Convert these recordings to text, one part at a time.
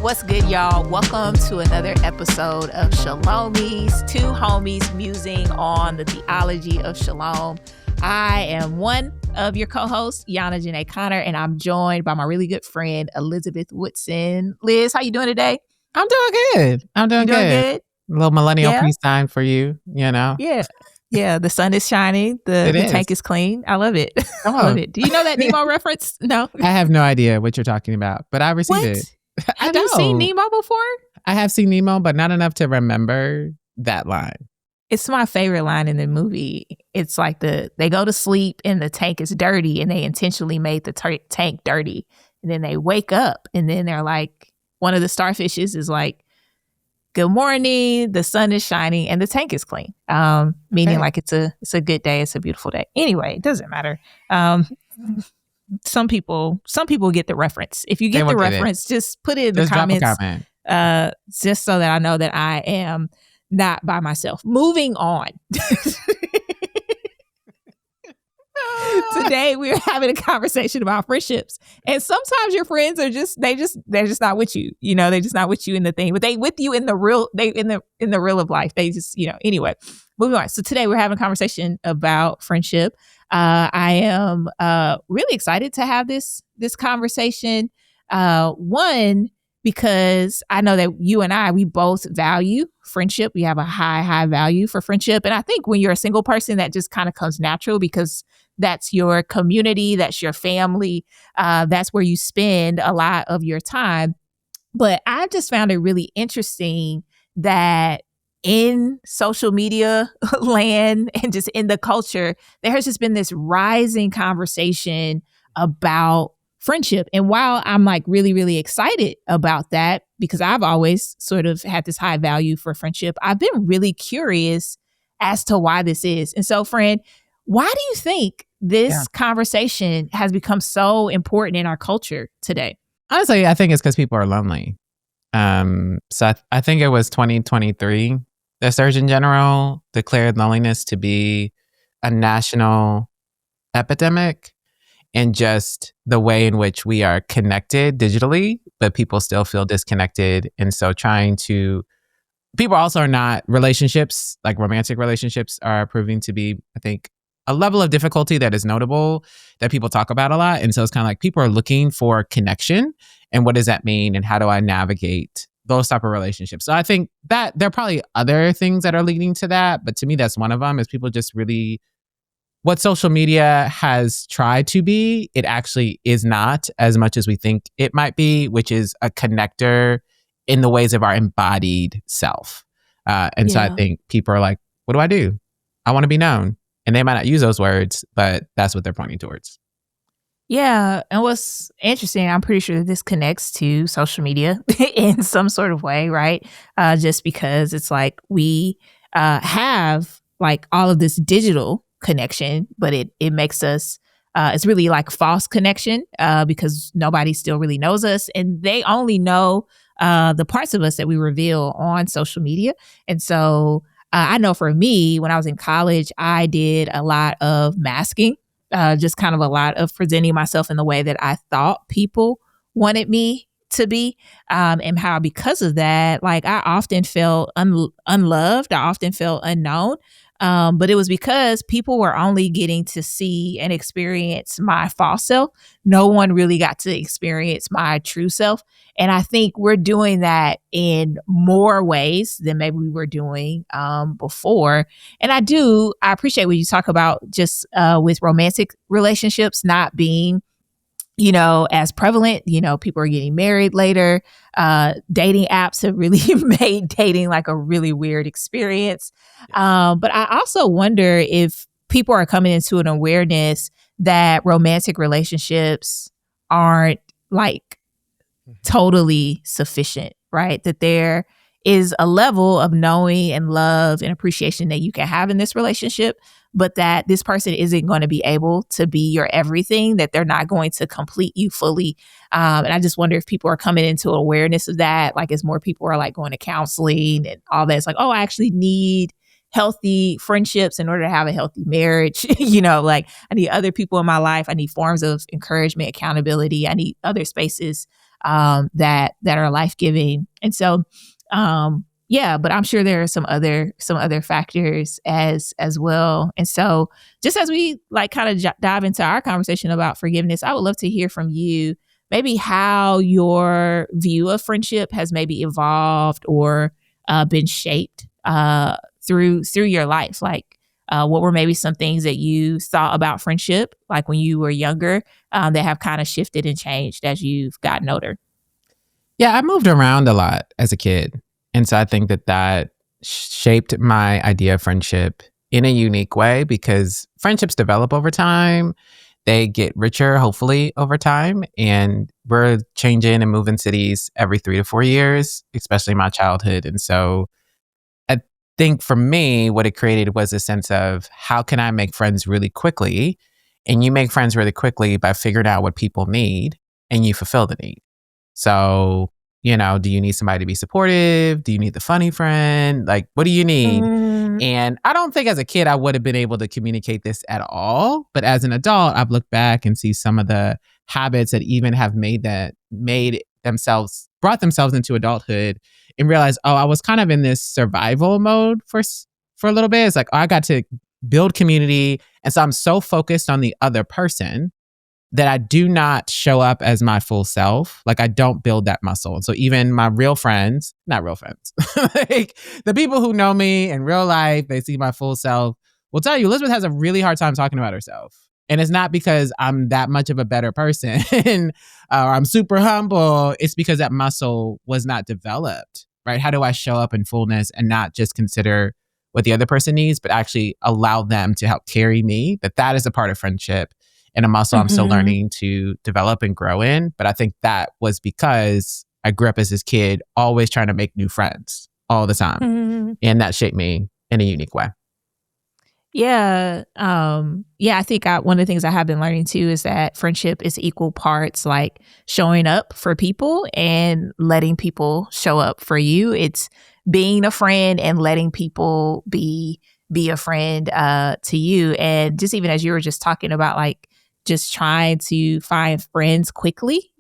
What's good, y'all? Welcome to another episode of Shalomies, two homies musing on the theology of Shalom. I am one of your co-hosts, Yana Connor, and I'm joined by my really good friend, Elizabeth Woodson. Liz, how you doing today? I'm doing good. I'm doing good. A little millennial peace time for you, you know? Yeah. The sun is shining. The tank is clean. I love it. I love it. Do you know that Nemo reference? No. I have no idea what you're talking about, but I received it. Have you seen Nemo before? I have seen Nemo, but not enough to remember that line. It's my favorite line in the movie. It's like they go to sleep and the tank is dirty and they intentionally made the tank dirty. And then they wake up and then they're like, one of the starfishes is like, good morning, the sun is shining and the tank is clean. Meaning like it's a good day, it's a beautiful day. Anyway, it doesn't matter. Some people get the reference. If you get the reference, just put it in the comments. Drop a comment. Just so that I know that I am not by myself. Moving on. Today we're having a conversation about friendships, and sometimes your friends are they're just not with you. You know, they're just not with you in the thing, but they with you in the real. In the real of life. They just Anyway, moving on. So today we're having a conversation about friendship. I am really excited to have this conversation. One, because I know that you and we both value friendship. We have a high value for friendship. And I think when you're a single person, that just kind of comes natural because that's your community, that's your family, that's where you spend a lot of your time. But I just found it really interesting that in social media land and just in the culture, there has just been this rising conversation about friendship. And while I'm like really, really excited about that, because I've always sort of had this high value for friendship, I've been really curious as to why this is. And so, friend, why do you think this conversation has become so important in our culture today? Honestly, I think it's because people are lonely. So I think it was 2023. The Surgeon General declared loneliness to be a national epidemic, and just the way in which we are connected digitally, but people still feel disconnected. And so people also are not relationships, like romantic relationships are proving to be, I think, a level of difficulty that is notable that people talk about a lot. And so it's kind of like people are looking for connection. And what does that mean? And how do I navigate those type of relationships? So I think that there are probably other things that are leading to that. But to me, that's one of them, is people just really, what social media has tried to be, it actually is not as much as we think it might be, which is a connector in the ways of our embodied self. So I think people are like, what do I do? I want to be known. And they might not use those words, but that's what they're pointing towards. Yeah. And what's interesting, I'm pretty sure that this connects to social media in some sort of way, right? Just because it's like we have like all of this digital connection, but it makes us, it's really like false connection because nobody still really knows us. And they only know the parts of us that we reveal on social media. And so I know for me, when I was in college, I did a lot of masking. Just kind of a lot of presenting myself in the way that I thought people wanted me to be. And how because of that, like I often felt unloved. I often felt unknown. But it was because people were only getting to see and experience my false self. No one really got to experience my true self. And I think we're doing that in more ways than maybe we were doing before. And I appreciate when you talk about just with romantic relationships not being, as prevalent. People are getting married later. Dating apps have really made dating like a really weird experience. But I also wonder if people are coming into an awareness that romantic relationships aren't like totally sufficient, right? That there is a level of knowing and love and appreciation that you can have in this relationship, but that this person isn't going to be able to be your everything, that they're not going to complete you fully. And I just wonder if people are coming into awareness of that, like as more people are like going to counseling and all that. It's like, oh, I actually need healthy friendships in order to have a healthy marriage. Like I need other people in my life. I need forms of encouragement, accountability. I need other spaces that are life-giving. And so, yeah, but I'm sure there are some other factors as well. And so just as we like kind of dive into our conversation about forgiveness, I would love to hear from you maybe how your view of friendship has maybe evolved or been shaped through your life. Like what were maybe some things that you thought about friendship like when you were younger that have kind of shifted and changed as you've gotten older? Yeah, I moved around a lot as a kid. And so I think that shaped my idea of friendship in a unique way because friendships develop over time. They get richer, hopefully, over time. And we're changing and moving cities every 3 to 4 years, especially my childhood. And so I think for me, what it created was a sense of how can I make friends really quickly? And you make friends really quickly by figuring out what people need and you fulfill the need. So, do you need somebody to be supportive? Do you need the funny friend? Like, what do you need? And I don't think as a kid I would have been able to communicate this at all. But as an adult, I've looked back and see some of the habits that even have brought themselves into adulthood and realized, oh, I was kind of in this survival mode for a little bit. It's like, oh, I got to build community. And so I'm so focused on the other person that I do not show up as my full self. Like I don't build that muscle. And so even my real friends, not real friends, like the people who know me in real life, they see my full self, will tell you Elizabeth has a really hard time talking about herself. And it's not because I'm that much of a better person or I'm super humble. It's because that muscle was not developed, right? How do I show up in fullness and not just consider what the other person needs, but actually allow them to help carry me? That is a part of friendship and a muscle I'm still learning to develop and grow in. But I think that was because I grew up as this kid, always trying to make new friends all the time. And that shaped me in a unique way. Yeah. I think one of the things I have been learning too is that friendship is equal parts like showing up for people and letting people show up for you. It's being a friend and letting people be a friend to you. And just even as you were just talking about like just trying to find friends quickly,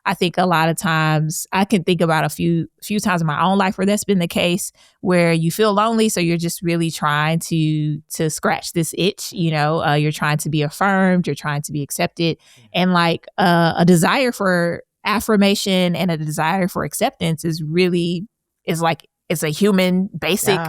I think a lot of times I can think about a few times in my own life where that's been the case, where you feel lonely. So you're just really trying to scratch this itch, you're trying to be affirmed, you're trying to be accepted. And like a desire for affirmation and a desire for acceptance is like, it's a human basic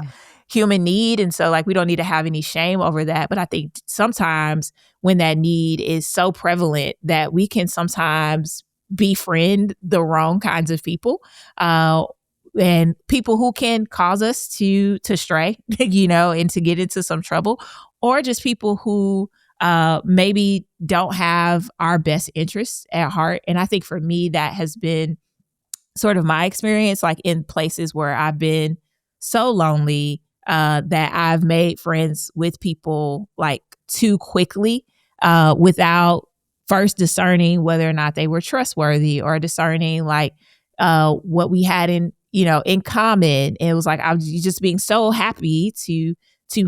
human need. And so like, we don't need to have any shame over that. But I think sometimes when that need is so prevalent that we can sometimes befriend the wrong kinds of people, and people who can cause us to stray, and to get into some trouble, or just people who maybe don't have our best interests at heart. And I think for me, that has been sort of my experience, like in places where I've been so lonely that I've made friends with people like too quickly without first discerning whether or not they were trustworthy or discerning like what we had in common. And it was like I was just being so happy to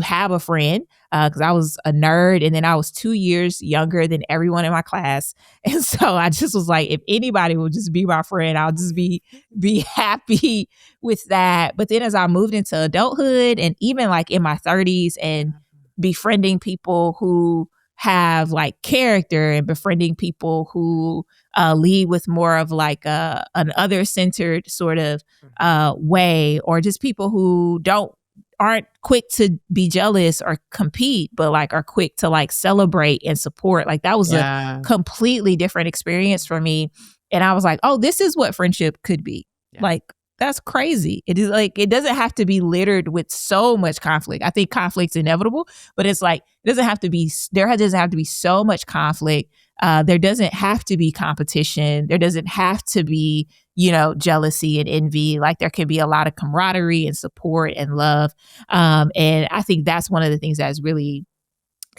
have a friend because I was a nerd, and then I was 2 years younger than everyone in my class. And so I just was like, if anybody will just be my friend, I'll just be happy with that. But then as I moved into adulthood and even like in my 30s and befriending people who have like character and befriending people who lead with more of like an other-centered sort of way, or just people who aren't quick to be jealous or compete, but like are quick to like celebrate and support. Like that was a completely different experience for me. And I was like, oh, this is what friendship could be. Yeah. Like, that's crazy. It is like, it doesn't have to be littered with so much conflict. I think conflict's inevitable, but it's like, there doesn't have to be so much conflict. There doesn't have to be competition. There doesn't have to be, jealousy and envy. Like there can be a lot of camaraderie and support and love. And I think that's one of the things that's really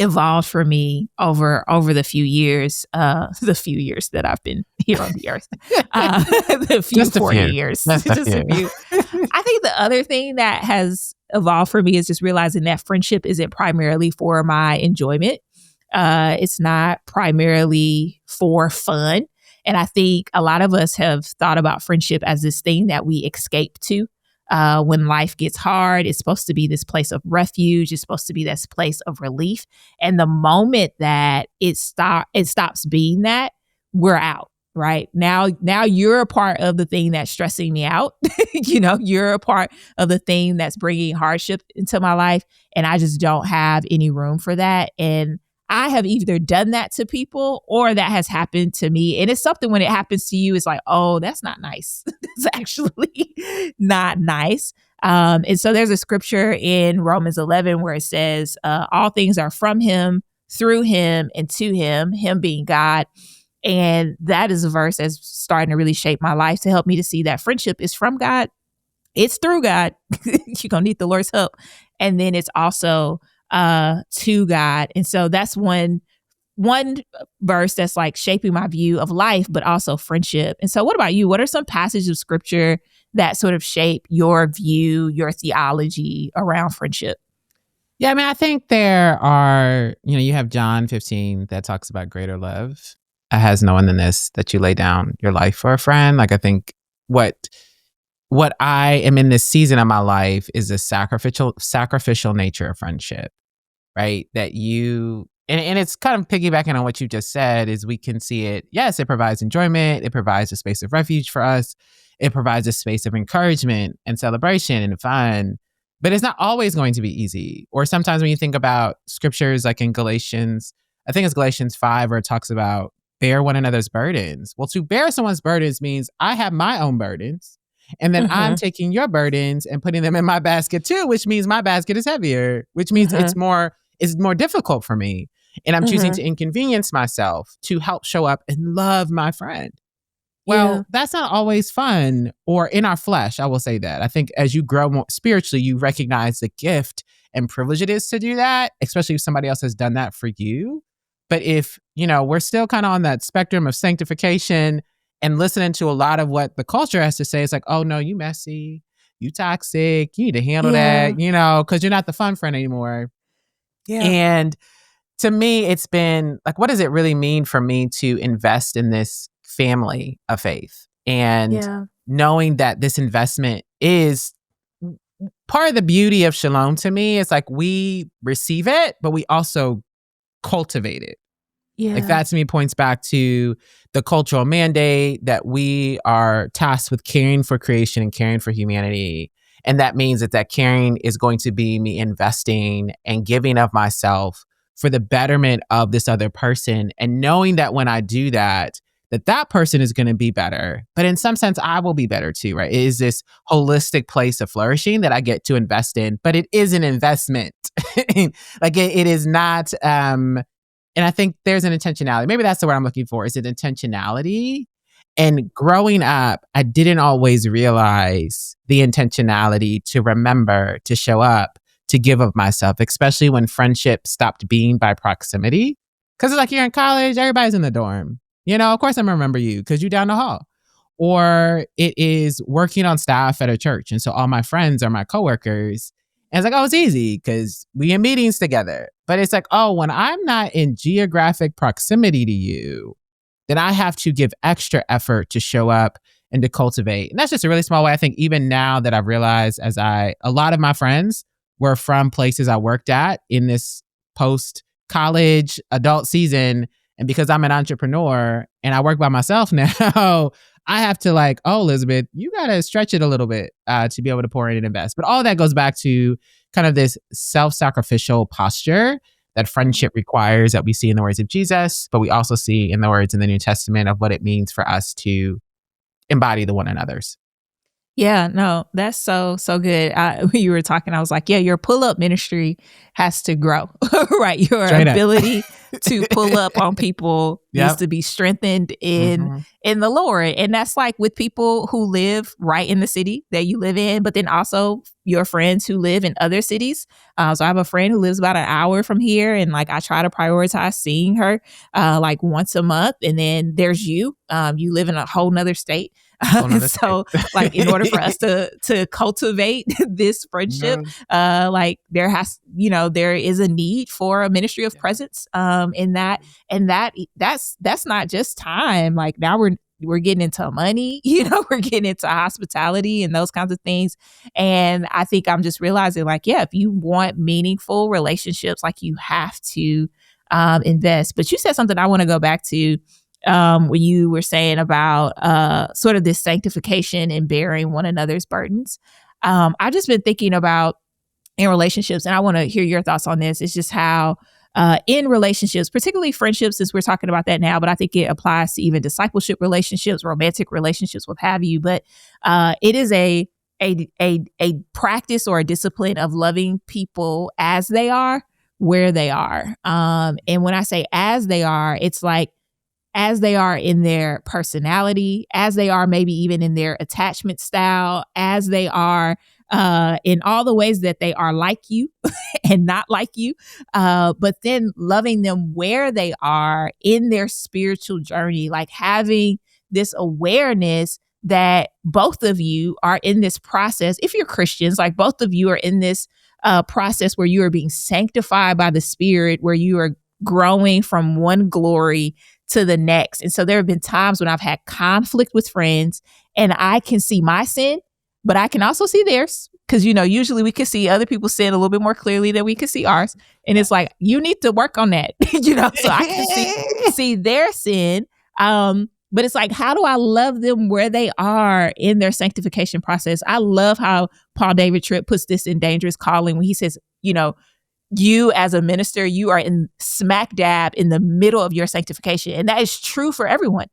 evolved for me over the few years that I've been here on the earth. The few 40 years. Just a few. I think the other thing that has evolved for me is just realizing that friendship isn't primarily for my enjoyment. It's not primarily for fun. And I think a lot of us have thought about friendship as this thing that we escape to. When life gets hard, it's supposed to be this place of refuge. It's supposed to be this place of relief. And the moment that it stops being that, we're out. Right now you're a part of the thing that's stressing me out. You're a part of the thing that's bringing hardship into my life. And I just don't have any room for that. And I have either done that to people or that has happened to me. And it's something when it happens to you, it's like, oh, that's not nice. It's actually not nice. And so there's a scripture in Romans 11 where it says, all things are from him, through him, and to him being God. And that is a verse that's starting to really shape my life to help me to see that friendship is from God. It's through God. You're going to need the Lord's help. And then it's also to God. And so that's one verse that's like shaping my view of life, but also friendship. And so what about you? What are some passages of scripture that sort of shape your view, your theology around friendship? Yeah, I mean, I think there are, you have John 15 that talks about greater love. Has no one than this, that you lay down your life for a friend. Like, I think what I am in this season of my life is the sacrificial nature of friendship, right? That and it's kind of piggybacking on what you just said, is we can see it. Yes, it provides enjoyment. It provides a space of refuge for us. It provides a space of encouragement and celebration and fun, but it's not always going to be easy. Or sometimes when you think about scriptures like in Galatians, I think it's Galatians 5, where it talks about bear one another's burdens. Well, to bear someone's burdens means I have my own burdens, and then I'm taking your burdens and putting them in my basket too, which means my basket is heavier, which means it's more difficult for me. And I'm choosing to inconvenience myself to help show up and love my friend. Well, that's not always fun, or in our flesh. I will say that. I think as you grow more spiritually, you recognize the gift and privilege it is to do that, especially if somebody else has done that for you. But if, we're still kind of on that spectrum of sanctification and listening to a lot of what the culture has to say, it's like, oh no, you messy, you toxic, you need to handle that, because you're not the fun friend anymore. Yeah. And to me, it's been like, what does it really mean for me to invest in this family of faith? And knowing that this investment is part of the beauty of Shalom to me, is like we receive it, but we also cultivate it. Yeah. Like that to me points back to the cultural mandate that we are tasked with caring for creation and caring for humanity. And that means that caring is going to be me investing and giving of myself for the betterment of this other person. And knowing that when I do that, that person is going to be better. But in some sense, I will be better too, right? It is this holistic place of flourishing that I get to invest in, but it is an investment. Like it is not, and I think there's an intentionality. Maybe that's the word I'm looking for, is it intentionality? And growing up, I didn't always realize the intentionality to remember, to show up, to give of myself, especially when friendship stopped being by proximity. Because it's like you're in college, everybody's in the dorm. Of course I'm gonna remember you because you're down the hall. Or it is working on staff at a church. And so all my friends are my coworkers. And it's like, oh, it's easy because we in meetings together. But it's like, oh, when I'm not in geographic proximity to you, then I have to give extra effort to show up and to cultivate. And that's just a really small way. I think even now that I've realized a lot of my friends were from places I worked at in this post-college adult season. And because I'm an entrepreneur and I work by myself now, I have to like, oh, Elizabeth, you got to stretch it a little bit to be able to pour in and invest. But all that goes back to kind of this self-sacrificial posture that friendship requires, that we see in the words of Jesus, but we also see in the words in the New Testament of what it means for us to embody the one another's. Yeah, no, that's so good. When you were talking, I was like, yeah, your pull-up ministry has to grow, right? Your Straight ability to pull up on people needs to be strengthened in the Lord. And that's like with people who live right in the city that you live in, but then also your friends who live in other cities. So I have a friend who lives about an hour from here, and like I try to prioritize seeing her like once a month. And then there's you. You live in a whole nother state. Another So like in order for us to cultivate this friendship, like there is a need for a ministry of presence in that. And that's not just time. Like now we're getting into money, we're getting into hospitality and those kinds of things. And I think I'm just realizing, like, yeah, if you want meaningful relationships, like you have to invest. But you said something I want to go back to when you were saying about sort of this sanctification and bearing one another's burdens. I've just been thinking about in relationships, and I want to hear your thoughts on this. It's just how in relationships, particularly friendships, since we're talking about that now, but I think it applies to even discipleship relationships, romantic relationships, what have you. But it is a practice or a discipline of loving people as they are, where they are. And when I say as they are, it's like as they are in their personality, as they are maybe even in their attachment style, as they are in all the ways that they are like you and not like you, but then loving them where they are in their spiritual journey, like having this awareness that both of you are in this process. If you're Christians, like both of you are in this process where you are being sanctified by the Spirit, where you are growing from one glory to the next. And so there have been times when I've had conflict with friends and I can see my sin, but I can also see theirs. Because, usually we can see other people's sin a little bit more clearly than we can see ours. And it's like, you need to work on that, so I can see their sin. But it's like, how do I love them where they are in their sanctification process? I love how Paul David Tripp puts this in Dangerous Calling when he says, you as a minister, you are in smack dab in the middle of your sanctification. And that is true for everyone.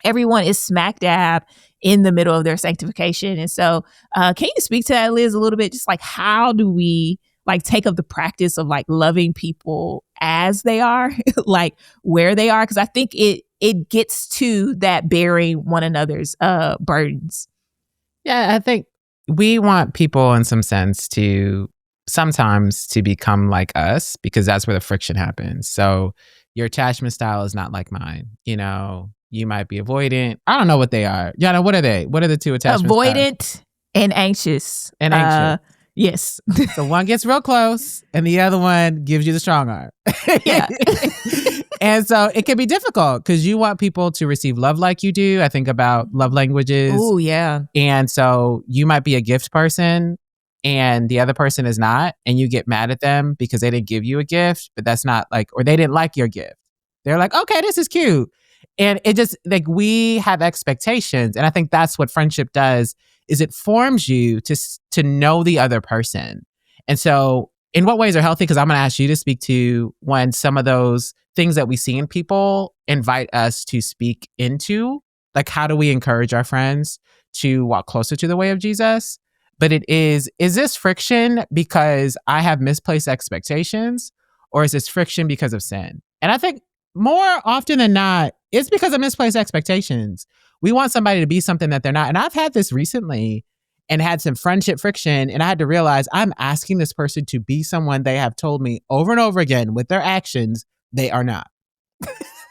Everyone is smack dab in the middle of their sanctification. And so can you speak to that, Liz, a little bit? Just like, how do we like take up the practice of like loving people as they are, like where they are? Because I think it gets to that bearing one another's burdens. Yeah, I think we want people in some sense to sometimes to become like us, because that's where the friction happens. So your attachment style is not like mine. You might be avoidant. I don't know what they are. Yana, what are they? What are the two attachment Avoidant styles? And anxious. And anxious. Yes. So one gets real close and the other one gives you the strong arm. Yeah. And so it can be difficult because you want people to receive love like you do. I think about love languages. Oh, yeah. And so you might be a gift person and the other person is not, and you get mad at them because they didn't give you a gift, but that's not like, or they didn't like your gift. They're like, okay, this is cute. And it just like, we have expectations. And I think that's what friendship does, is it forms you to know the other person. And so in what ways are healthy? Because I'm going to ask you to speak to when some of those things that we see in people invite us to speak into, like, how do we encourage our friends to walk closer to the way of Jesus? But is this friction because I have misplaced expectations, or is this friction because of sin? And I think more often than not, it's because of misplaced expectations. We want somebody to be something that they're not. And I've had this recently and had some friendship friction. And I had to realize I'm asking this person to be someone they have told me over and over again with their actions they are not.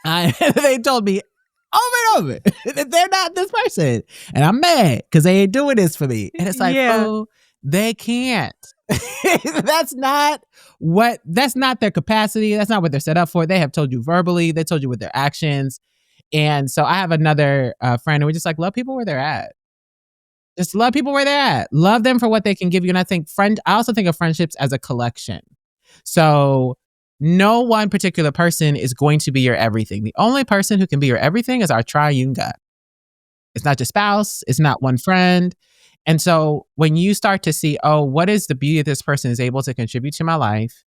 They told me over and over that they're not this person. And I'm mad because they ain't doing this for me. And it's like, oh, they can't. That's not their capacity. That's not what they're set up for. They have told you verbally. They told you with their actions. And so I have another friend who we just like, love people where they're at. Just love people where they're at. Love them for what they can give you. And I think I also think of friendships as a collection. So no one particular person is going to be your everything. The only person who can be your everything is our triune God. It's not your spouse. It's not one friend. And so when you start to see, oh, what is the beauty that this person is able to contribute to my life?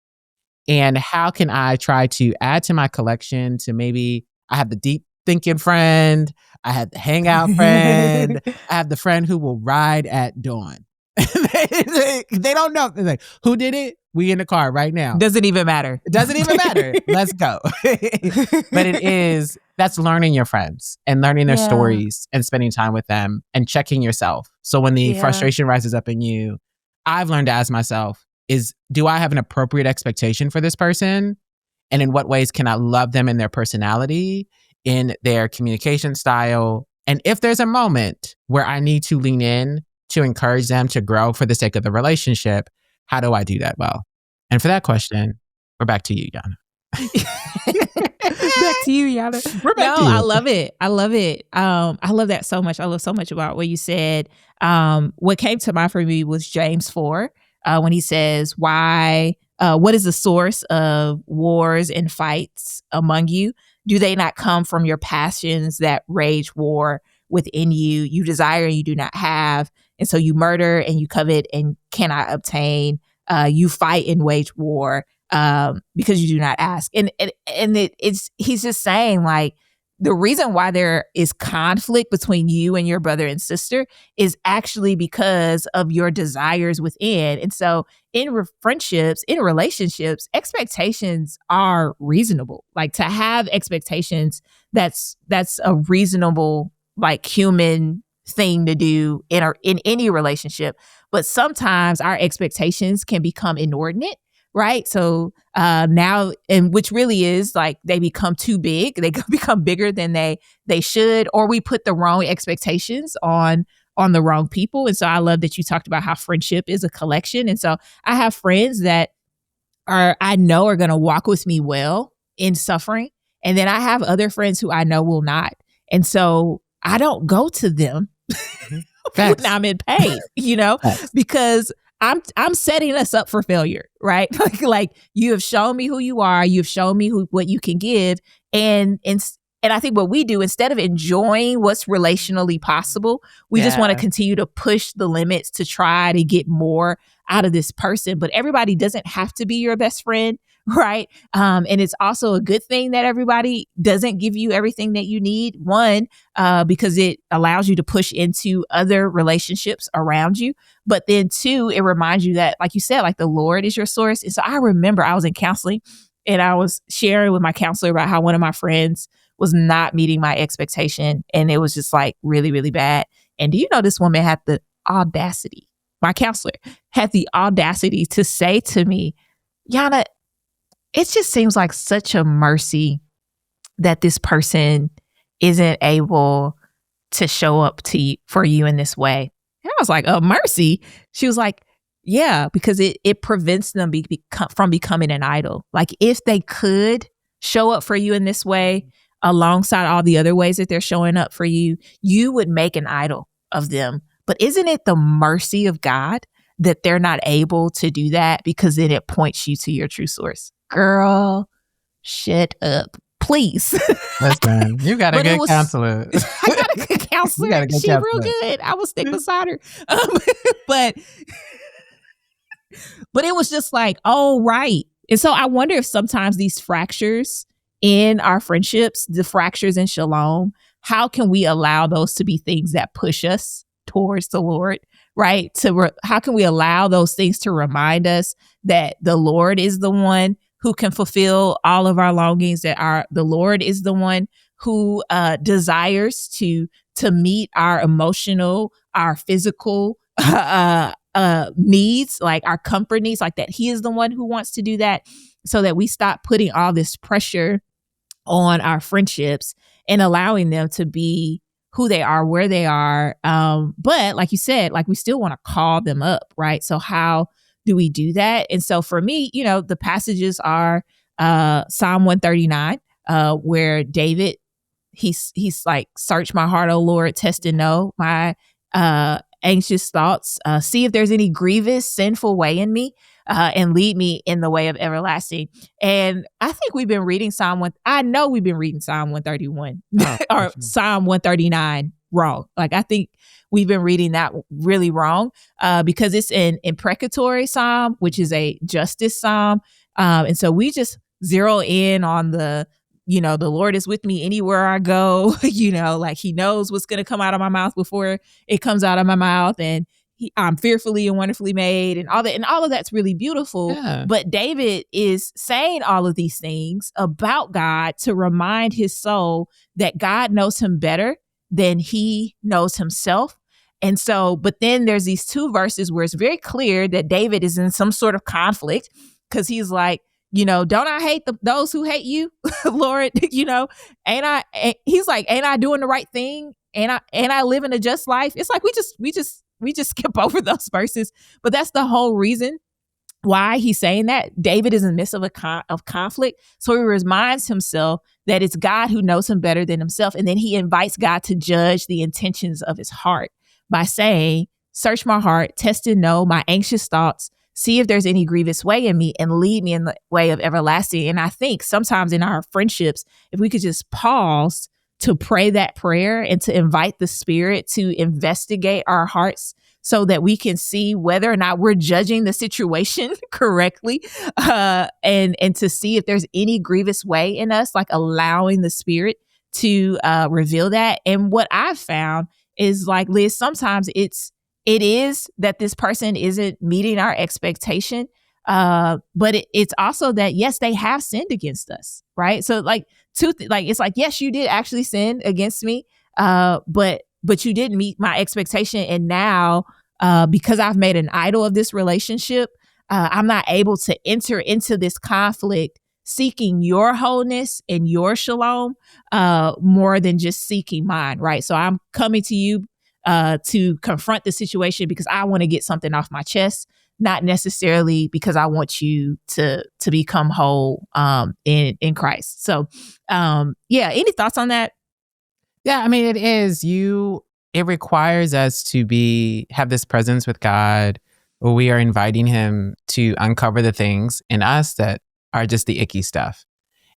And how can I try to add to my collection to maybe I have the deep thinking friend, I have the hangout friend, I have the friend who will ride at dawn. They don't know. They're like, who did it? We in the car right now. Doesn't even matter. It doesn't even matter. Let's go. But that's learning your friends and learning their stories and spending time with them and checking yourself. So when the frustration rises up in you, I've learned to ask myself, do I have an appropriate expectation for this person? And in what ways can I love them in their personality, in their communication style, And if there's a moment where I need to lean in to encourage them to grow for the sake of the relationship, how do I do that well? And for that question, we're back to you, Yana. Back to you, Yana. We're back to you. I love it. I love it. I love that so much. I love so much about what you said. What came to mind for me was James 4, when he says, what is the source of wars and fights among you? Do they not come from your passions that rage war within you? You desire and you do not have. And so you murder and you covet and cannot obtain. You fight and wage war because you do not ask. And he's just saying, like, the reason why there is conflict between you and your brother and sister is actually because of your desires within. And so in friendships, in relationships, expectations are reasonable. Like, to have expectations, that's a reasonable, like, human thing to do in any relationship. But sometimes our expectations can become inordinate, right? So now, and which really is, like, they become too big. They become bigger than they should, or we put the wrong expectations on the wrong people. And so I love that you talked about how friendship is a collection. And so I have friends that I know are going to walk with me well in suffering. And then I have other friends who I know will not. And so I don't go to them when I'm in pain, because I'm setting us up for failure, right? like you have shown me who you are, you've shown me what you can give, and I think what we do, instead of enjoying what's relationally possible, we just want to continue to push the limits to try to get more out of this person. But everybody doesn't have to be your best friend, right? And it's also a good thing that everybody doesn't give you everything that you need. One, because it allows you to push into other relationships around you. But then two, it reminds you that, like you said, like, the Lord is your source. And so I remember I was in counseling and I was sharing with my counselor about how one of my friends was not meeting my expectation. And it was just, like, really, really bad. And do you know, this woman had the audacity, my counselor had the audacity to say to me, Yana, it just seems like such a mercy that this person isn't able to show up for you in this way. And I was like, oh, mercy? She was like, yeah, because it prevents them from becoming an idol. Like, if they could show up for you in this way, alongside all the other ways that they're showing up for you, you would make an idol of them. But isn't it the mercy of God that they're not able to do that, because then it points you to your true source? Girl, shut up, please. Listen, you got a good counselor. I got a good counselor. She's real good. I will stick beside her. But it was just like, oh, right. And so I wonder if sometimes these fractures in our friendships, the fractures in Shalom, how can we allow those to be things that push us towards the Lord, right? How can we allow those things to remind us that the Lord is the one who can fulfill all of our longings, that the Lord is the one who desires to meet our emotional, our physical needs, like our comfort needs, like that He is the one who wants to do that, so that we stop putting all this pressure on our friendships and allowing them to be who they are, where they are. But like you said, like, we still want to call them up, right? So how do we do that? And so for me, the passages are Psalm 139, where David, he's like, search my heart, O Lord, test and know my anxious thoughts. See if there's any grievous, sinful way in me, and lead me in the way of everlasting. And I think we've been reading I know we've been reading Psalm 131 or Psalm 139 wrong. Like, I think we've been reading that really wrong, because it's an imprecatory psalm, which is a justice psalm. And so we just zero in on the Lord is with me anywhere I go, like, He knows what's going to come out of my mouth before it comes out of my mouth. And I'm fearfully and wonderfully made, and all that. And all of that's really beautiful. Yeah. But David is saying all of these things about God to remind his soul that God knows him better than he knows himself. And so, but then there's these two verses where it's very clear that David is in some sort of conflict, because he's like, don't I hate those who hate you, Lord? He's like, ain't I doing the right thing and I live in a just life. It's like we just skip over those verses, but that's the whole reason why he's saying that. David is in the midst of conflict. So he reminds himself that it's God who knows him better than himself. And then he invites God to judge the intentions of his heart by saying, search my heart, test and know my anxious thoughts, see if there's any grievous way in me, and lead me in the way of everlasting. And I think sometimes in our friendships, if we could just pause to pray that prayer and to invite the Spirit to investigate our hearts so that we can see whether or not we're judging the situation correctly, and to see if there's any grievous way in us, like allowing the Spirit to reveal that. And what I've found is, like, Liz, sometimes it is that this person isn't meeting our expectation, but it's also that, yes, they have sinned against us, right? So like it's like, yes, you did actually sin against me, but you didn't meet my expectation. And now, because I've made an idol of this relationship, I'm not able to enter into this conflict seeking your wholeness and your shalom, more than just seeking mine, right? So I'm coming to you to confront the situation because I want to get something off my chest, not necessarily because I want you to become whole in Christ. So yeah, any thoughts on that? Yeah, I mean, it requires us to have this presence with God, where we are inviting him to uncover the things in us that are just the icky stuff.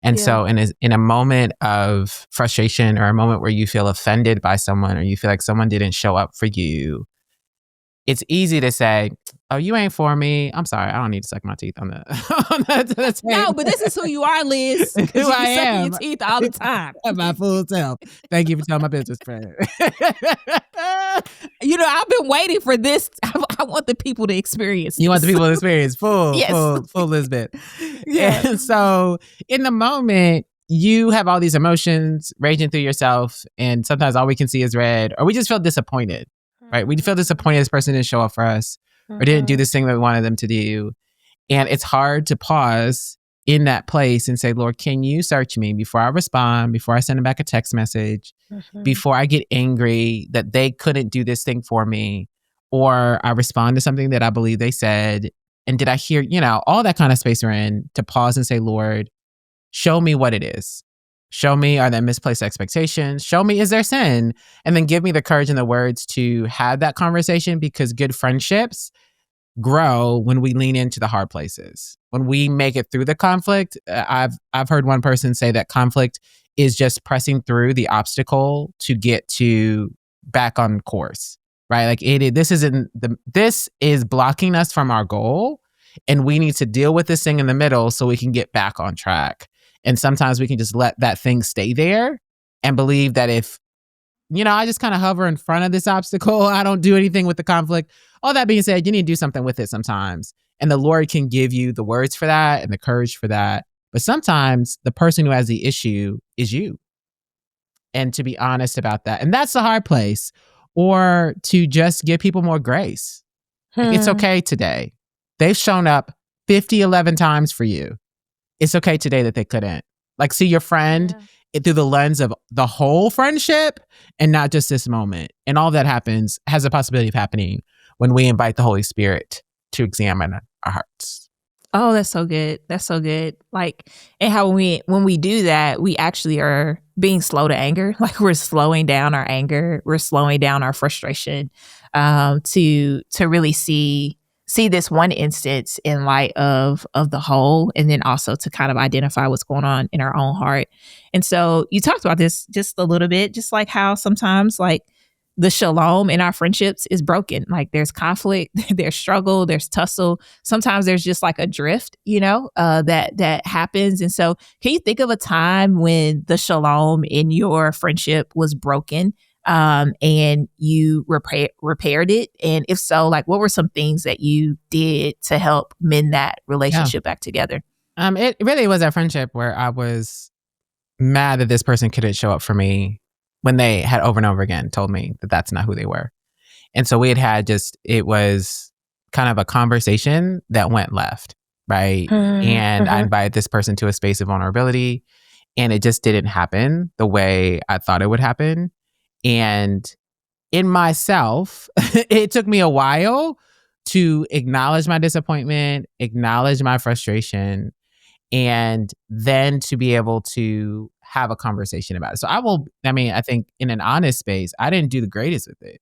And so in a moment of frustration, or a moment where you feel offended by someone, or you feel like someone didn't show up for you, it's easy to say, oh, you ain't for me. I'm sorry. I don't need to suck my teeth on the No, but this is who you are, Liz. Who you I sucking am. your teeth all the time. My full self. Thank you for telling my business friend. I've been waiting for this. I want the people to experience. You want the people to experience full Elizabeth. Yeah. And so in the moment, you have all these emotions raging through yourself, and sometimes all we can see is red, or we just feel disappointed, right? We feel disappointed this person didn't show up for us, or didn't do this thing that we wanted them to do. And it's hard to pause in that place and say, Lord, can you search me before I respond, before I send them back a text message, before I get angry that they couldn't do this thing for me, or I respond to something that I believe they said. And did I hear, all that kind of space we're in, to pause and say, Lord, show me what it is. Show me, are there misplaced expectations? Show me, is there sin? And then give me the courage and the words to have that conversation, because good friendships grow when we lean into the hard places. When we make it through the conflict, I've heard one person say that conflict is just pressing through the obstacle to get to back on course, right? Like this is blocking us from our goal, and we need to deal with this thing in the middle so we can get back on track. And sometimes we can just let that thing stay there and believe that if, I just kind of hover in front of this obstacle, I don't do anything with the conflict. All that being said, you need to do something with it sometimes. And the Lord can give you the words for that and the courage for that. But sometimes the person who has the issue is you. And to be honest about that. And that's the hard place. Or to just give people more grace. Like, it's okay today. They've shown up 11 times for you. It's okay today that they couldn't. Like, see your friend through the lens of the whole friendship and not just this moment. And all that has a possibility of happening when we invite the Holy Spirit to examine our hearts. Oh, that's so good. That's so good. Like, and how when we do that, we actually are being slow to anger. Like, we're slowing down our anger. We're slowing down our frustration, to really see this one instance in light of the whole, and then also to kind of identify what's going on in our own heart. And so you talked about this just a little bit, just like how sometimes, like, the shalom in our friendships is broken. Like, there's conflict, there's struggle, there's tussle. Sometimes there's just like a drift, that happens. And so can you think of a time when the shalom in your friendship was broken, and you repaired it? And if so, like, what were some things that you did to help mend that relationship back together? It really was a friendship where I was mad that this person couldn't show up for me when they had over and over again told me that that's not who they were. And so it was kind of a conversation that went left, right? And I invited this person to a space of vulnerability, and it just didn't happen the way I thought it would happen. And in myself, it took me a while to acknowledge my disappointment, acknowledge my frustration, and then to be able to have a conversation about it. So I think in an honest space, I didn't do the greatest with it,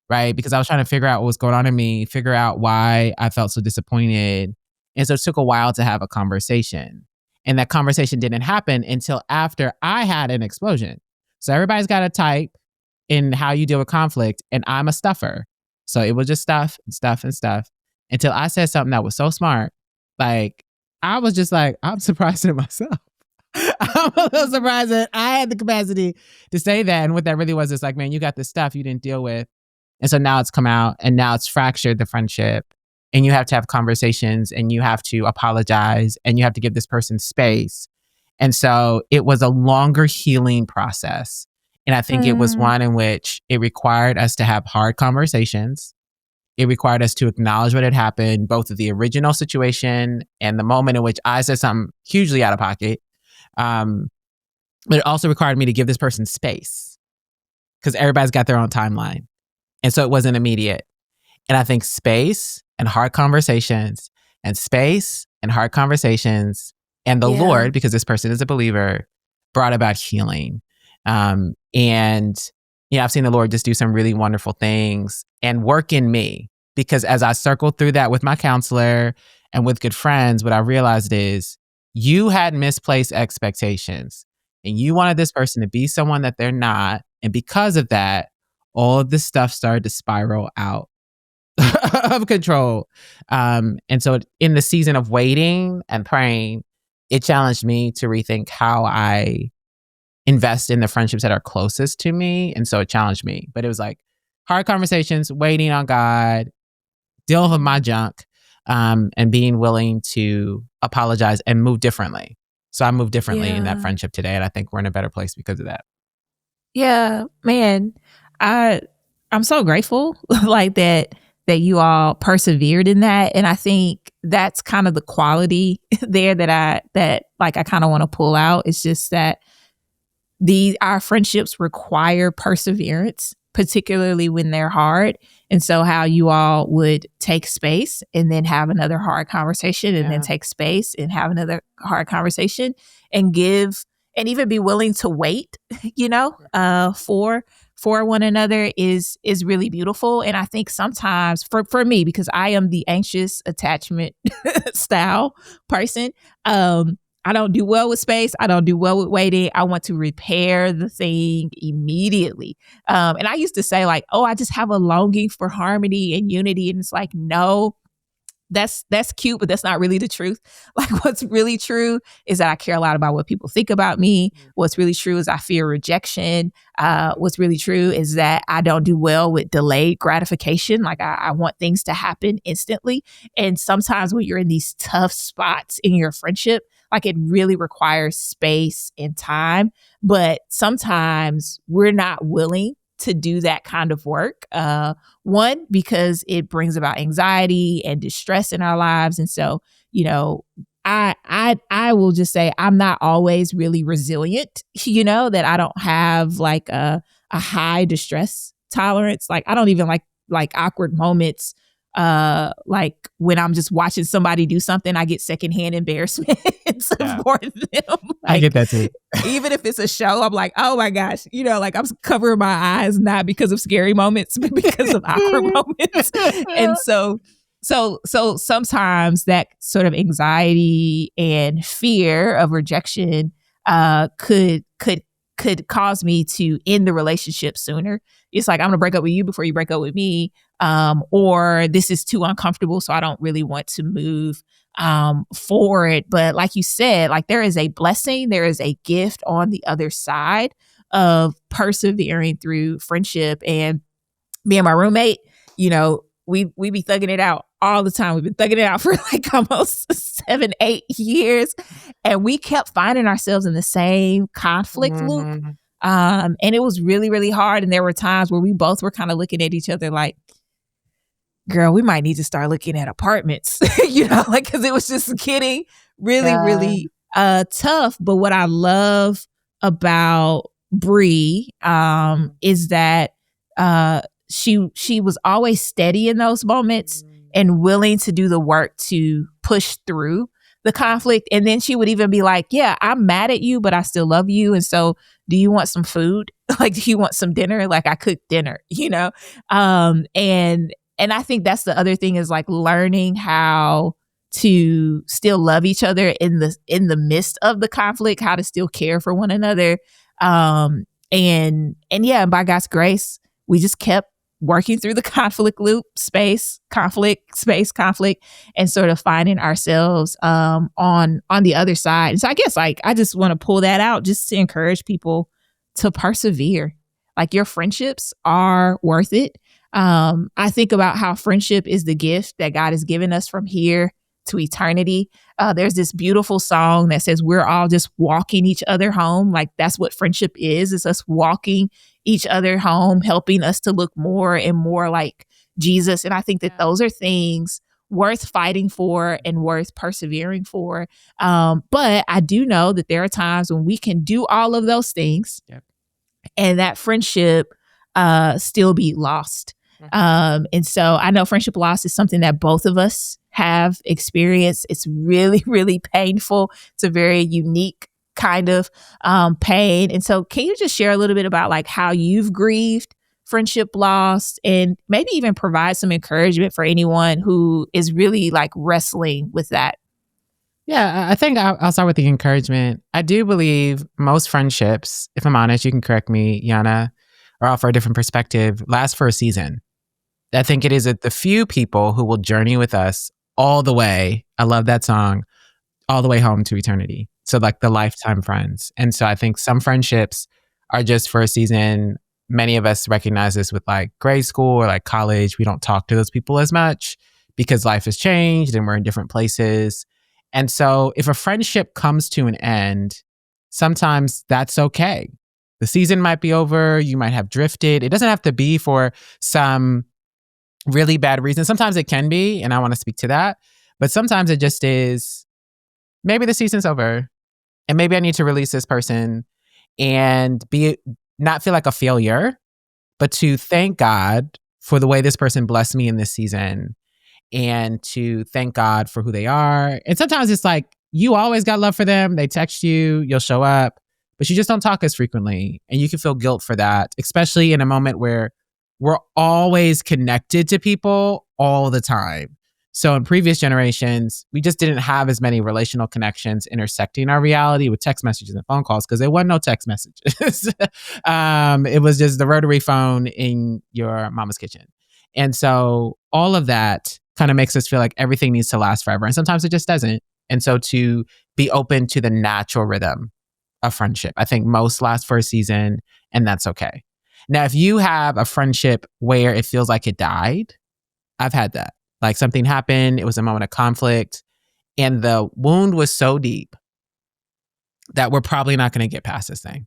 right? Because I was trying to figure out what was going on in me, figure out why I felt so disappointed. And so it took a while to have a conversation. And that conversation didn't happen until after I had an explosion. So everybody's got a type in how you deal with conflict, and I'm a stuffer. So it was just stuff and stuff and stuff until I said something that was so smart. Like, I was just like, I'm surprised at myself. I'm a little surprised that I had the capacity to say that. And what that really was is like, man, you got this stuff you didn't deal with. And so now it's come out and now it's fractured the friendship. And you have to have conversations and you have to apologize and you have to give this person space. And so it was a longer healing process. And I think it was one in which it required us to have hard conversations. It required us to acknowledge what had happened, both of the original situation and the moment in which I said something hugely out of pocket. But it also required me to give this person space because everybody's got their own timeline. And so it wasn't immediate. And I think space and hard conversations and space and hard conversations and the Lord, because this person is a believer, brought about healing. And, I've seen the Lord just do some really wonderful things and work in me, because as I circled through that with my counselor and with good friends, what I realized is you had misplaced expectations and you wanted this person to be someone that they're not. And because of that, all of this stuff started to spiral out of control. And so in the season of waiting and praying, it challenged me to rethink how I invest in the friendships that are closest to me. And so it challenged me. But it was like hard conversations, waiting on God, dealing with my junk, and being willing to apologize and move differently. So I moved differently in that friendship today. And I think we're in a better place because of that. Yeah, man. I'm so grateful like that you all persevered in that. And I think that's kind of the quality there that I kind of want to pull out. It's just that our friendships require perseverance, particularly when they're hard. And so how you all would take space and then have another hard conversation and then take space and have another hard conversation and give and even be willing to wait, for one another is really beautiful. And I think sometimes for me, because I am the anxious attachment style person, I don't do well with space. I don't do well with waiting. I want to repair the thing immediately. And I used to say like, oh, I just have a longing for harmony and unity. And it's like, no, that's cute, but that's not really the truth. Like what's really true is that I care a lot about what people think about me. What's really true is I fear rejection. What's really true is that I don't do well with delayed gratification. Like I want things to happen instantly. And sometimes when you're in these tough spots in your friendship, like it really requires space and time. But sometimes we're not willing to do that kind of work. One, because it brings about anxiety and distress in our lives. And so, I will just say I'm not always really resilient, that I don't have like a high distress tolerance. Like I don't even like awkward moments. Like when I'm just watching somebody do something, I get secondhand embarrassment for them. Like, I get that too. Even if it's a show, I'm like, oh my gosh, like I'm covering my eyes, not because of scary moments, but because of awkward moments. And so sometimes that sort of anxiety and fear of rejection could cause me to end the relationship sooner. It's like, I'm going to break up with you before you break up with me. Or this is too uncomfortable, so I don't really want to move forward. But like you said, like there is a blessing, there is a gift on the other side of persevering through friendship. And me and my roommate, we be thugging it out all the time. We've been thugging it out for like almost 7-8 years. And we kept finding ourselves in the same conflict loop. And it was really, really hard. And there were times where we both were kind of looking at each other like, girl, we might need to start looking at apartments, because it was just getting really, really tough. But what I love about Bree, is that she was always steady in those moments and willing to do the work to push through the conflict. And then she would even be like, yeah, I'm mad at you, but I still love you. And so do you want some food? Like, do you want some dinner? Like, I cooked dinner, and I think that's the other thing, is like learning how to still love each other in the midst of the conflict, how to still care for one another. And yeah, by God's grace, we just kept working through the conflict loop, conflict, and sort of finding ourselves on the other side. And so I guess, like, I just want to pull that out just to encourage people to persevere. Like, your friendships are worth it. I think about how friendship is the gift that God has given us from here to eternity. There's this beautiful song that says we're all just walking each other home. Like, that's what friendship is. It's us walking each other home, helping us to look more and more like Jesus. And I think that those are things worth fighting for and worth persevering for. But I do know that there are times when we can do all of those things, and that friendship still be lost. And so I know friendship loss is something that both of us have experienced. It's really, really painful. It's a very unique kind of pain. And so can you just share a little bit about, like, how you've grieved friendship loss, and maybe even provide some encouragement for anyone who is really, like, wrestling with that? Yeah, I think I'll start with the encouragement. I do believe most friendships, if I'm honest, you can correct me, Yana, or offer a different perspective, last for a season. I think it is the few people who will journey with us all the way. I love that song, all the way home to eternity. So, like, the lifetime friends. And so I think some friendships are just for a season. Many of us recognize this with, like, grade school or, like, college. We don't talk to those people as much because life has changed and we're in different places. And so if a friendship comes to an end, sometimes that's okay. The season might be over. You might have drifted. It doesn't have to be for some really bad reason. Sometimes it can be, and I want to speak to that. But sometimes it just is, maybe the season's over, and maybe I need to release this person and not feel like a failure, but to thank God for the way this person blessed me in this season, and to thank God for who they are. And sometimes it's like, you always got love for them. They text you, you'll show up, but you just don't talk as frequently. And you can feel guilt for that, especially in a moment where we're always connected to people all the time. So in previous generations, we just didn't have as many relational connections intersecting our reality with text messages and phone calls, because there wasn't no text messages. It was just the rotary phone in your mama's kitchen. And so all of that kind of makes us feel like everything needs to last forever. And sometimes it just doesn't. And so to be open to the natural rhythm of friendship, I think most last for a season, and that's okay. Now, if you have a friendship where it feels like it died, I've had that. Like, something happened, it was a moment of conflict, and the wound was so deep that we're probably not going to get past this thing.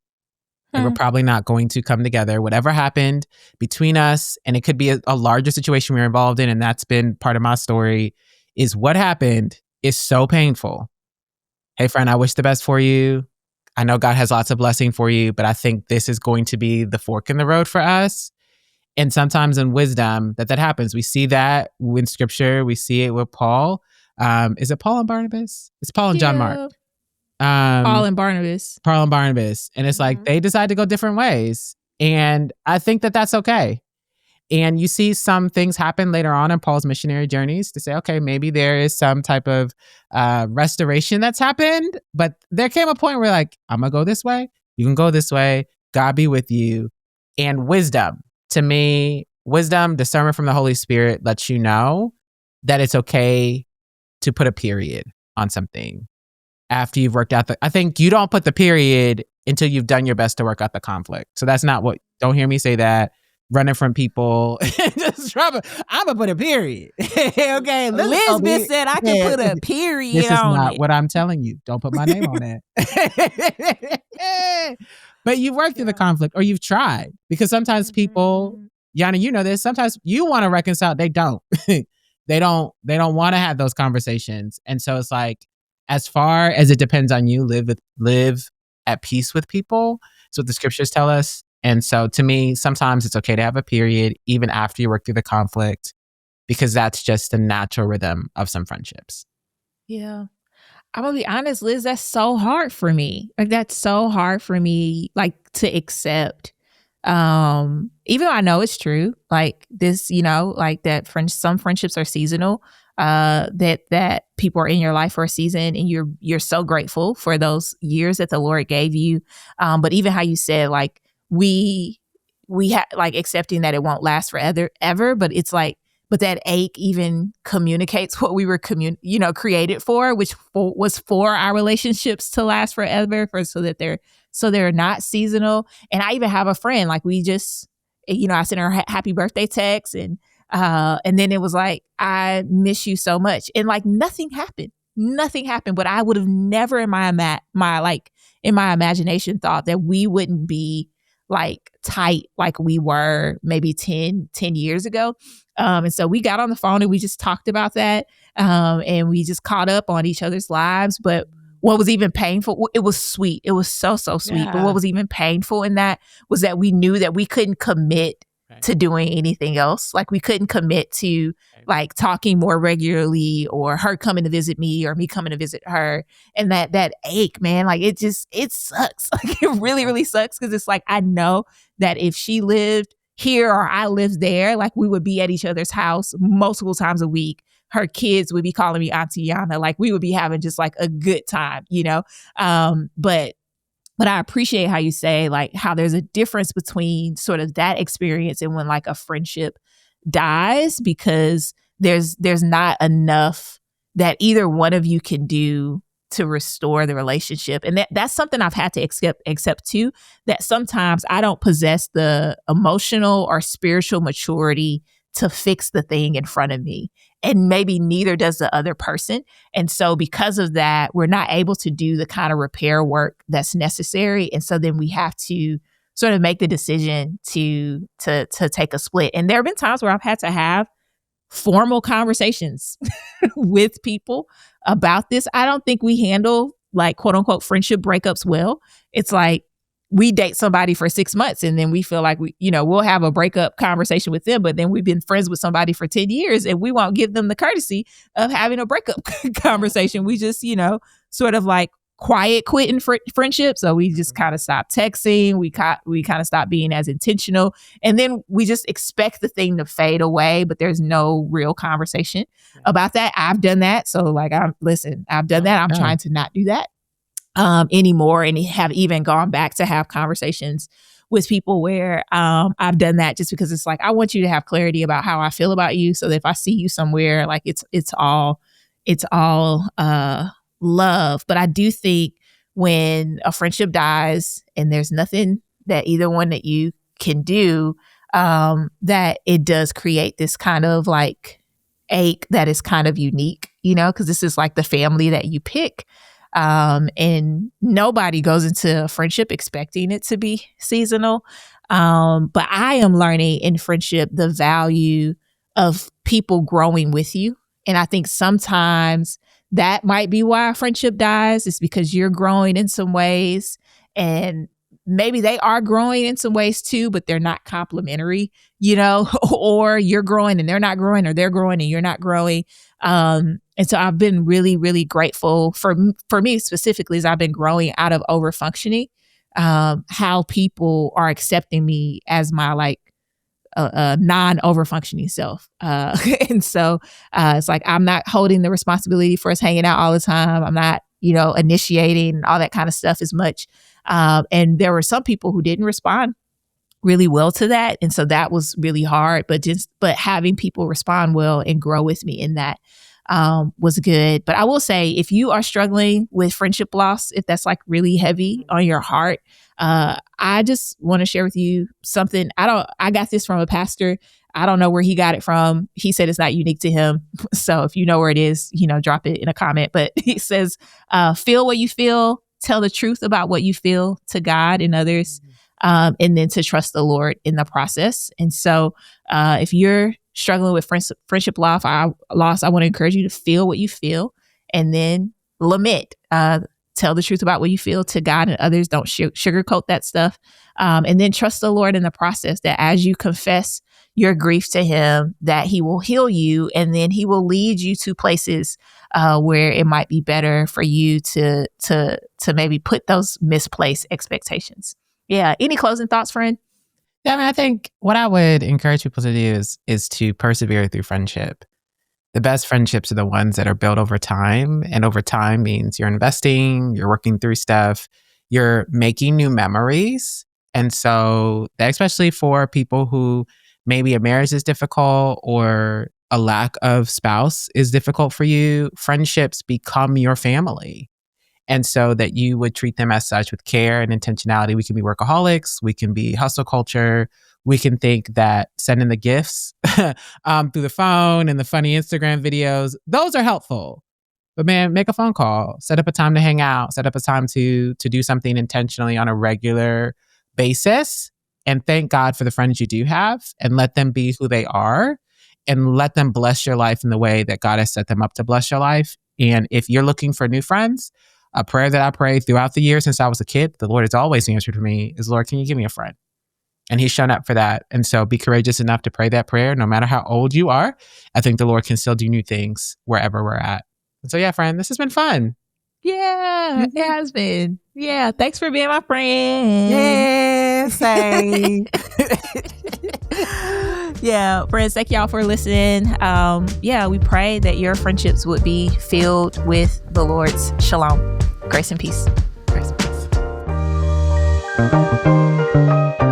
We're probably not going to come together. Whatever happened between us, and it could be a larger situation we were involved in, and that's been part of my story, is what happened is so painful. Hey, friend, I wish the best for you. I know God has lots of blessing for you, but I think this is going to be the fork in the road for us. And sometimes in wisdom that happens. We see that in scripture. We see it with Paul. Is it Paul and Barnabas? It's Paul and John Mark. Paul and Barnabas. And it's like they decide to go different ways. And I think that that's okay. And you see some things happen later on in Paul's missionary journeys to say, okay, maybe there is some type of restoration that's happened. But there came a point where, like, I'm going to go this way. You can go this way. God be with you. And wisdom, to me, discernment from the Holy Spirit lets you know that it's okay to put a period on something after you've worked out I think you don't put the period until you've done your best to work out the conflict. So that's not what, don't hear me say that. Running from people. I'm gonna put a period. Okay, Elizabeth said I can put a period on it. This is not what I'm telling you. Don't put my name on it. But you've worked through the conflict, or you've tried, because sometimes people, Yana, you know this. Sometimes you want to reconcile, they don't. they don't want to have those conversations, and so it's like, as far as it depends on you, live at peace with people. It's what the scriptures tell us. And so to me, sometimes it's okay to have a period, even after you work through the conflict, because that's just the natural rhythm of some friendships. Yeah. I'm gonna be honest, Liz, that's so hard for me. Like that's so hard for me, like to accept. Even though I know it's true, like this, like that some friendships are seasonal, that people are in your life for a season and you're so grateful for those years that the Lord gave you. But even how you said, like, we have like accepting that it won't last forever, ever, but it's like, but that ache even communicates what we were created for, which was for our relationships to last forever, so they're not seasonal. And I even have a friend, like, we just, I sent her a happy birthday text, and then it was like, I miss you so much, and like nothing happened, but I would have never in my imagination thought that we wouldn't be like tight like we were maybe 10 years ago. And so we got on the phone and we just talked about that. And we just caught up on each other's lives. But what was even painful, it was sweet. It was so sweet. Yeah. But what was even painful in that was that we knew that we couldn't commit to doing anything else. Like we couldn't commit to like talking more regularly, or her coming to visit me, or me coming to visit her. And that ache, man, like it sucks. Like it really, really sucks, because it's like, I know that if she lived here or I lived there, like we would be at each other's house multiple times a week. Her kids would be calling me Auntie Yana. Like we would be having just like a good time, But I appreciate how you say, like, how there's a difference between sort of that experience and when like a friendship dies, because there's not enough that either one of you can do to restore the relationship. And that's something I've had to accept too, that sometimes I don't possess the emotional or spiritual maturity to fix the thing in front of me. And maybe neither does the other person. And so because of that, we're not able to do the kind of repair work that's necessary. And so then we have to sort of make the decision to take a split. And there have been times where I've had to have formal conversations with people about this. I don't think we handle like quote unquote friendship breakups well. It's like we date somebody for 6 months and then we feel like we'll have a breakup conversation with them, but then we've been friends with somebody for 10 years and we won't give them the courtesy of having a breakup conversation. We just, sort of like quiet quitting friendship. So we just kind of stop texting. We kind of stop being as intentional. And then we just expect the thing to fade away, but there's no real conversation about that. I've done that. So like, I've done that. I'm trying to not do that anymore, and have even gone back to have conversations with people where I've done that just because it's like, I want you to have clarity about how I feel about you, so that if I see you somewhere, like it's all love. But I do think when a friendship dies and there's nothing that either one that you can do, that it does create this kind of like ache that is kind of unique, because this is like the family that you pick. And nobody goes into a friendship expecting it to be seasonal. But I am learning in friendship the value of people growing with you. And I think sometimes that might be why a friendship dies. It's because you're growing in some ways, and maybe they are growing in some ways too, but they're not complementary, or you're growing and they're not growing, or they're growing and you're not growing. And so I've been really, really grateful for me specifically, as I've been growing out of overfunctioning, how people are accepting me as my like non-overfunctioning self. And so it's like, I'm not holding the responsibility for us hanging out all the time. I'm not, initiating all that kind of stuff as much. And there were some people who didn't respond really well to that. And so that was really hard, but having people respond well and grow with me in that was good. But I will say, if you are struggling with friendship loss, if that's like really heavy on your heart, I just want to share with you something. I got this from a pastor. I don't know where he got it from. He said it's not unique to him. So if you know where it is, drop it in a comment. But he says, feel what you feel, tell the truth about what you feel to God and others, and then to trust the Lord in the process. And so if you're struggling with friendship loss, I want to encourage you to feel what you feel and then lament. tell the truth about what you feel to God and others. Don't sugarcoat that stuff. And then trust the Lord in the process, that as you confess your grief to him, that he will heal you, and then he will lead you to places where it might be better for you to maybe put those misplaced expectations. Yeah. Any closing thoughts, friend? Yeah, I mean, I think what I would encourage people to do is to persevere through friendship. The best friendships are the ones that are built over time. And over time means you're investing, you're working through stuff, you're making new memories. And so, especially for people who maybe a marriage is difficult or a lack of spouse is difficult for you, friendships become your family. And so that you would treat them as such with care and intentionality. We can be workaholics, we can be hustle culture, we can think that sending the gifts through the phone and the funny Instagram videos, those are helpful. But man, make a phone call, set up a time to hang out, set up a time to do something intentionally on a regular basis, and thank God for the friends you do have, and let them be who they are, and let them bless your life in the way that God has set them up to bless your life. And if you're looking for new friends, a prayer that I pray throughout the years since I was a kid, the Lord has always answered for me, is, Lord, can you give me a friend? And he's shown up for that. And so be courageous enough to pray that prayer. No matter how old you are, I think the Lord can still do new things wherever we're at. And so, yeah, friend, this has been fun. Yeah, it has been. Yeah, thanks for being my friend. Yeah, same. Yeah, friends, thank y'all for listening. Yeah, we pray that your friendships would be filled with the Lord's shalom. Grace and peace. Grace and peace.